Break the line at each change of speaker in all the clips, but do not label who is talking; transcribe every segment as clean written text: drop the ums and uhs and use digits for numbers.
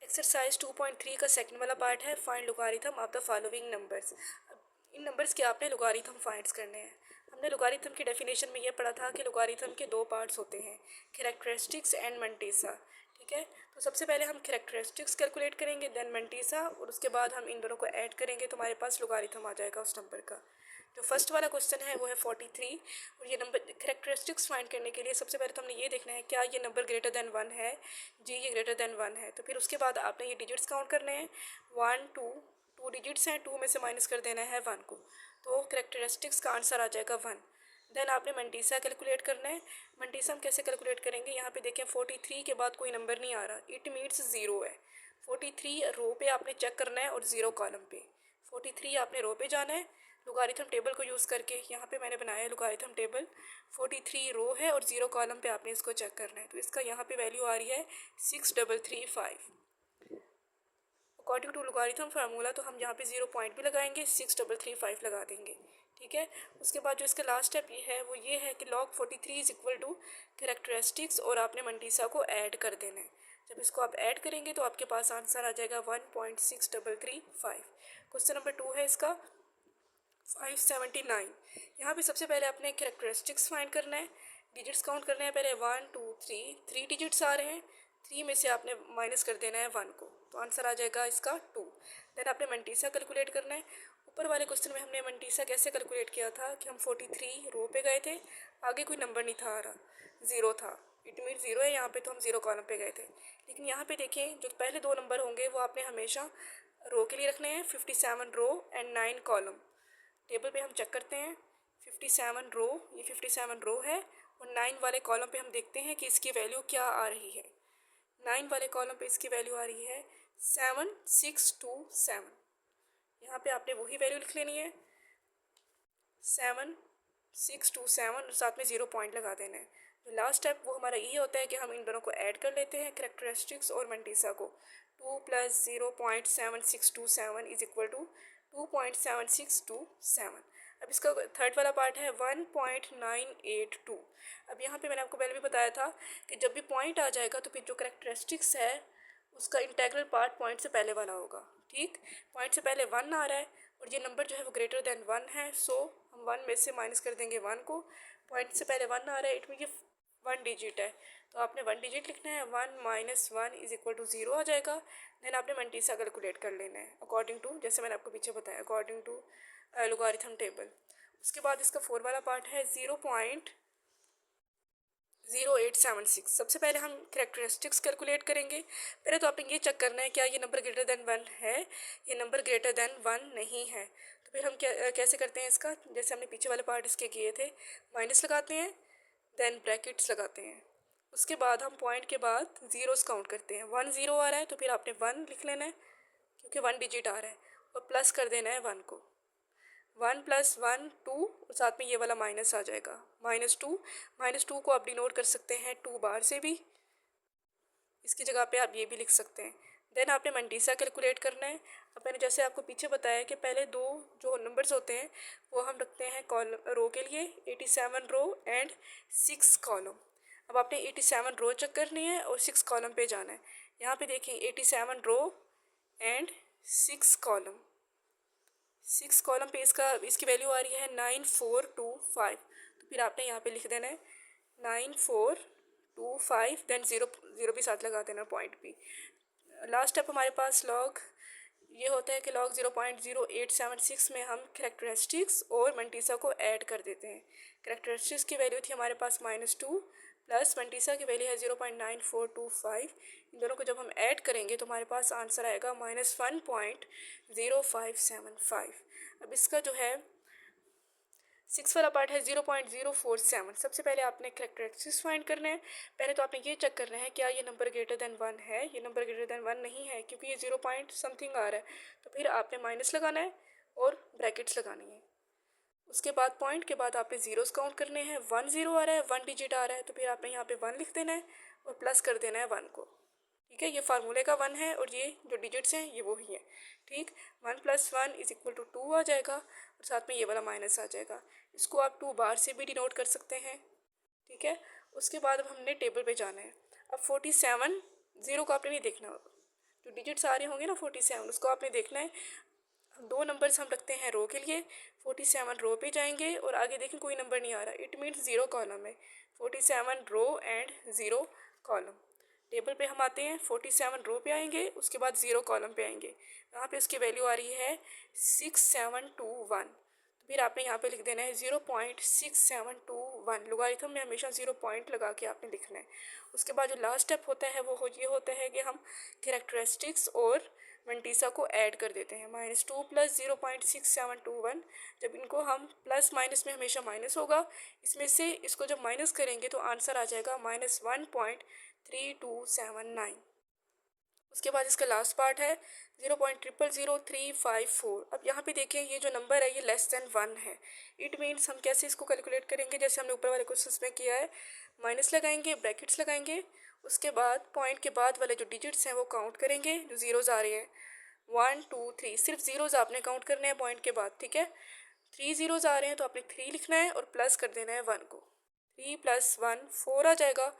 Exercise 2.3 का second वाला part है find logarithm of the following numbers. In numbers के आपने लोगारिथम फाइंड्स करने हैं। हमने लोगारिथम की डेफिनेशन में ये पढ़ा था कि लोगारिथम के दो पार्ट्स होते हैं, कैरेक्टरिस्टिक्स एंड मंटीसा। ठीक है, तो सबसे पहले हम कैरेक्टरिस्टिक्स कैलकुलेट करेंगे, देन मंटीसा, और उसके बाद हम इन दोनों को ऐड करेंगे तो हमारे पास लोगारिथम आ जाएगा उस नंबर का। जो फर्स्ट वाला क्वेश्चन है वो है 43, और ये नंबर कैरेक्टरिस्टिक्स फाइंड करने के लिए सबसे पहले तो हमने ये देखना है क्या ये नंबर ग्रेटर देन 1 है। जी ये ग्रेटर देन 1 है, तो फिर उसके बाद आपने ये डिजिट्स काउंट करने हैं। 1 2 2 डिजिट्स हैं, 2 में से माइनस कर देना है 1 को, तो कैरेक्टरिस्टिक्स का आंसर आ जाएगा 1। देन आपने मंटीसा कैलकुलेट करना है। मंटीसा हम कैसे कैलकुलेट करेंगे, यहाँ पे देखें 43 के बाद कोई नंबर नहीं आ रहा, इट मीन्स 0 है। 43 रो पे आपने चेक करना है और 0 कॉलम पे। 43 आपने रो पे जाना है लोगारिथम टेबल को यूज़ करके। यहाँ पे मैंने बनाया है लोगारिथम टेबल। 43 रो है और 0 कॉलम पे आपने इसको चेक करना है, तो इसका यहाँ पे वैल्यू आ रही है 6335। अकॉर्डिंग टू लोगारिथम फार्मूला तो हम यहाँ पे 0 पॉइंट भी लगाएंगे, 6335 लगा देंगे। ठीक है, उसके बाद जो इसका लास्ट स्टेप ये है वो ये है कि log 43 is equal to characteristics और आपने मंटीसा को ऐड कर देना है। जब इसको आप ऐड करेंगे तो आपके पास आंसर आ जाएगा 1.6335। क्वेश्चन नंबर 2 है इसका 579। यहाँ पे सबसे पहले आपने कैरेक्टरिस्टिक्स फाइंड करना है, डिजिट्स काउंट करने हैं पहले 1 2 3 डिजिट्स आ रहे हैं, 3 में से आपने माइनस कर देना है 1 को, तो आंसर आ जाएगा इसका 2। देन आपने मंटीसा कैलकुलेट करना है। ऊपर वाले क्वेश्चन में हमने मंटीसा कैसे कैलकुलेट किया था कि हम 43 रो पे गए थे, आगे कोई नंबर नहीं था आ रहा, 0 था, इट मीन 0 है यहाँ पे, तो हम 0 कॉलम पे गए थे। लेकिन यहाँ पे देखें जो पहले दो नंबर होंगे वो आपने हमेशा रो के लिए रखने हैं, 57 रो एंड 9 कॉलम। टेबल पे हम चेक करते हैं 57 रो, ये 57 रो है, और 9 वाले कॉलम पे हम देखते हैं कि इसकी वैल्यू क्या आ रही है। 9 वाले कॉलम पे इसकी वैल्यू आ रही है 7627। यहाँ पे आपने वही वैल्यू लिख लेनी है 7627, और साथ में 0 पॉइंट लगा देना है। तो लास्ट स्टेप वो हमारा ये होता है कि हम इन दोनों को ऐड कर लेते हैं, कैरेक्टरिस्टिक्स और मंटीसा को। 2 + 0.7627 इज इक्वल टू 2.7627। अब इसका थर्ड वाला पार्ट है 1.982। अब यहाँ पे मैंने आपको पहले भी बताया था कि जब भी पॉइंट आ जाएगा तो फिर जो कैरेक्टरिस्टिक्स है उसका इंटेग्रल पार्ट पॉइंट से पहले वाला होगा। ठीक, पॉइंट से पहले 1 आ रहा है और ये नंबर जो है वो ग्रेटर देन 1 है, सो हम 1 में से माइनस कर देंगे 1 को। पॉइंट से पहले 1 आ रहा है, इट मीन ये 1 डिजिट है, तो आपने 1 डिजिट लिखना है। 1 - 1 इज इक्वल टू 0 आ जाएगा। देन आपने मंटीसा कैलकुलेट कर लेना है अकॉर्डिंग टू, जैसे मैंने आपको पीछे बताया, अकॉर्डिंग टू लोगारिथम टेबल। उसके बाद इसका 4 वाला पार्ट है 0.0876। सबसे पहले हम कैरेक्टरिस्टिक्स कैलकुलेट करेंगे। पहले तो आपने ये चेक करना है क्या ये नंबर ग्रेटर देन 1 है, ये नंबर ग्रेटर देन 1 नहीं है। तो फिर हम कैसे करते हैं इसका, जैसे हमने पीछे वाले पार्ट इसके किए थे, माइनस लगाते हैं, देन ब्रैकेट्स लगाते हैं। उसके बाद हम पॉइंट के बाद ज़ीरोस काउंट करते हैं। 1 0 आ रहा है तो फिर आपने 1 लिख लेना है क्योंकि 1 डिजिट आ रहा है, और प्लस कर देना है 1 को। 1 + 1 2, और साथ में ये वाला माइनस आ जाएगा -2। -2 को आप डिनोट कर सकते हैं 2 बार से भी, इसकी जगह पे आप ये भी लिख सकते हैं। देन आपने मंटीसा कैलकुलेट करना है। अब मैंने जैसे आपको पीछे बताया कि पहले दो जो नंबर्स होते हैं वो हम रखते हैं कॉलम रो के लिए, 87 रो एंड 6 कॉलम। अब आपने 87 रो चेक करनी है और 6 कॉलम पे जाना है। यहाँ पे देखें 87 रो एंड 6 कॉलम, 6 कॉलम पे इसकी वैल्यू आ रही है 9425। तो फिर आपने यहाँ पे लिख देना है 9425, देन 0 भी साथ लगा देना पॉइंट भी। लास्ट स्टेप हमारे पास लॉग ये होता है कि log 0.0876 में हम कैरेक्टरिस्टिक्स और मंटीसा को ऐड कर देते हैं। कैरेक्टरिस्टिक्स की वैल्यू थी हमारे पास -2 प्लस मंटीसा की वैल्यू है 0.9425। इन दोनों को जब हम ऐड करेंगे तो हमारे पास आंसर आएगा -1.0575। अब इसका जो है 6 वाला पार्ट है 0.047। सबसे पहले आपने कैरेक्टरिस्टिक्स फाइंड करना है। पहले तो आपने ये चेक करना है क्या ये नंबर ग्रेटर देन 1 है, ये नंबर ग्रेटर देन 1 नहीं है क्योंकि ये 0 पॉइंट समथिंग आ रहा है, तो फिर आपने माइनस लगाना है और ब्रैकेट्स लगानी है। उसके बाद पॉइंट के बाद आपने ज़ीरोस काउंट करने हैं। 1 0 आ रहा है, 1 डिजिट आ रहा है, तो फिर आपने यहाँ पे 1 लिख देना है और प्लस कर देना है 1 को। ठीक है, ये फार्मूले का 1 है और ये जो डिजिट्स हैं ये वही है। ठीक, 1 + 1 इज इक्वल टू 2 आ जाएगा और साथ में ये वाला माइनस आ जाएगा। इसको आप 2 बार से भी डिनोट कर सकते हैं। ठीक है, उसके बाद अब हमने टेबल पे जाना है। अब 47 0 को आपने नहीं देखना, जो डिजिट्स आ रहे होंगे ना 47, उसको आपने देखना है। दो नंबर्स हम रखते हैं रो के लिए, 47 रो पे जाएंगे और आगे देखें कोई नंबर नहीं आ रहा, इट मीन्स ज़ीरो कॉलम है। 47 row and zero column. Table पे हम आते हैं, 47 रो पे आएंगे, उसके बाद ज़ीरो कॉलम पे आएंगे। यहाँ पे उसकी वैल्यू आ रही है 6721। तो फिर आपने यहाँ पे लिख देना है 0.6721। लोगारिथम में हमेशा 0 पॉइंट लगा के आपने लिखना है। उसके बाद जो लास्ट स्टेप होता है वो ये होता है कि हम कैरेक्टरिस्टिक्स और मंटीसा को ऐड कर देते हैं। -2 + 0.6721। जब इनको हम प्लस माइनस में हमेशा माइनस होगा, इसमें से इसको जब माइनस करेंगे तो आंसर आ जाएगा -1.3279। उसके बाद इसका लास्ट पार्ट है 0.000354। अब यहाँ पे देखें ये जो नंबर है ये लेस देन 1 है। इट मीन्स हम कैसे इसको कैलकुलेट करेंगे, जैसे हमने ऊपर वाले क्वेश्चन में किया है, माइनस लगाएंगे, ब्रैकेट्स लगाएंगे, उसके बाद पॉइंट के बाद वाले जो डिजिट्स हैं वो काउंट करेंगे, जो ज़ीरोज़ आ रहे हैं 1 2 3, सिर्फ ज़ीरोज़ आपने काउंट करने हैं पॉइंट के बाद, ठीक है। 3 ज़ीरोज़ आ रहे हैं तो आपने 3 लिखना है और प्लस कर देना है 1 को। 3 + 1 4 आ जाएगा,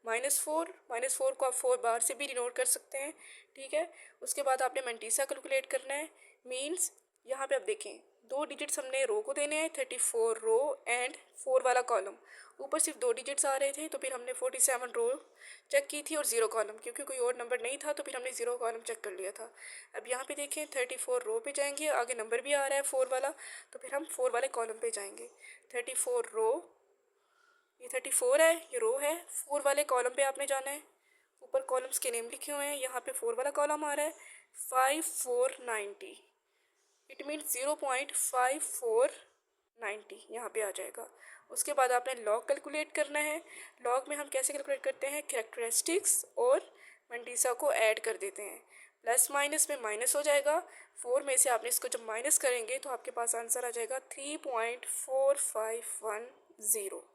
-4 को आप 4 बार से भी डिनोट कर सकते हैं, ठीक है। उसके बाद आपने मंटीसा कैलकुलेट करना है। मीन्स यहाँ पे आप देखें दो डिजिट्स हमने रो को देने हैं, 34 रो एंड 4 वाला कॉलम। ऊपर सिर्फ दो डिजिट्स आ रहे थे तो फिर हमने 47 रो चेक की थी और ज़ीरो कॉलम, क्योंकि कोई और नंबर नहीं था तो फिर हमने ज़ीरो कॉलम चेक कर लिया था। अब यहाँ पे देखें 34 रो पे जाएंगे, आगे नंबर भी आ रहा है 4 वाला, तो फिर हम 4 वाले कॉलम पे जाएंगे। 34 रो, ये 34 है, ये रो है, 4 वाले कॉलम पे आपने जाना है। ऊपर कॉलम्स के नेम लिखे हुए हैं, यहाँ पे 4 वाला कॉलम आ रहा है 5490। इट मीन्स 0.5490 यहाँ पे आ जाएगा। उसके बाद आपने लॉग कैलकुलेट करना है। लॉग में हम कैसे कैलकुलेट करते हैं, कैरेक्टरिस्टिक्स और मंटीसा को ऐड कर देते हैं। प्लस माइनस में माइनस हो जाएगा, 4 में से आपने इसको जब माइनस करेंगे तो आपके पास आंसर आ जाएगा 3.4510।